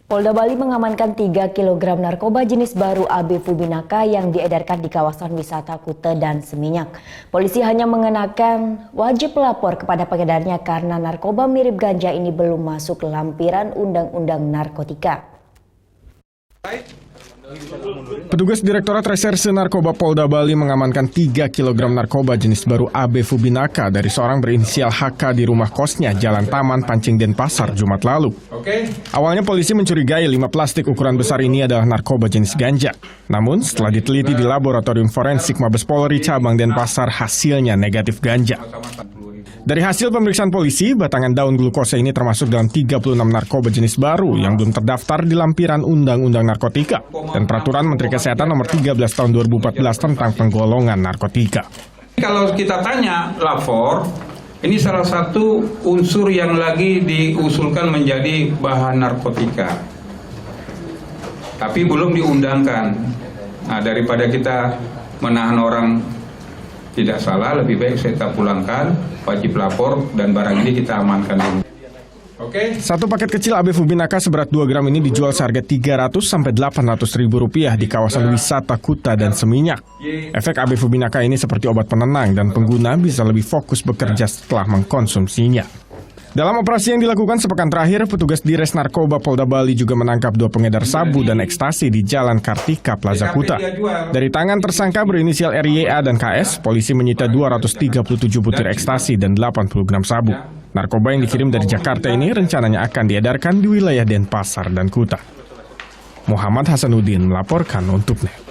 Polda Bali mengamankan 3 kg narkoba jenis baru AB Fubinaka yang diedarkan di kawasan wisata Kuta dan Seminyak. Polisi hanya mengenakan wajib lapor kepada pengedarnya karena narkoba mirip ganja ini belum masuk lampiran Undang-Undang Narkotika. Petugas Direktorat Reserse Narkoba Polda Bali mengamankan 3 kg narkoba jenis baru AB Fubinaka dari seorang berinisial HK di rumah kosnya Jalan Taman, Pancing Denpasar, Jumat lalu. Awalnya polisi mencurigai 5 plastik ukuran besar ini adalah narkoba jenis ganja. Namun setelah diteliti di Laboratorium Forensik Mabes Polri Cabang Denpasar, hasilnya negatif ganja. Dari hasil pemeriksaan polisi, batangan daun glukosa ini termasuk dalam 36 narkoba jenis baru yang belum terdaftar di lampiran Undang-Undang Narkotika dan Peraturan Menteri Kesehatan Nomor 13 Tahun 2014 tentang penggolongan narkotika. Kalau kita tanya lapor, ini salah satu unsur yang lagi diusulkan menjadi bahan narkotika, tapi belum diundangkan. Nah, daripada kita menahan orang tidak salah, lebih baik kita pulangkan, wajib lapor, dan barang ini kita amankan dulu. Satu paket kecil AB Fubinaka seberat 2 gram ini dijual seharga 300 sampai 800 ribu rupiah di kawasan wisata Kuta dan Seminyak. Efek AB Fubinaka ini seperti obat penenang dan pengguna bisa lebih fokus bekerja setelah mengkonsumsinya. Dalam operasi yang dilakukan sepekan terakhir, petugas Dires Narkoba Polda Bali juga menangkap 2 pengedar sabu dan ekstasi di Jalan Kartika Plaza Kuta. Dari tangan tersangka berinisial RYA dan KS, polisi menyita 237 butir ekstasi dan 80 gram sabu. Narkoba yang dikirim dari Jakarta ini rencananya akan diedarkan di wilayah Denpasar dan Kuta. Muhammad Hasanuddin melaporkan untuk NET.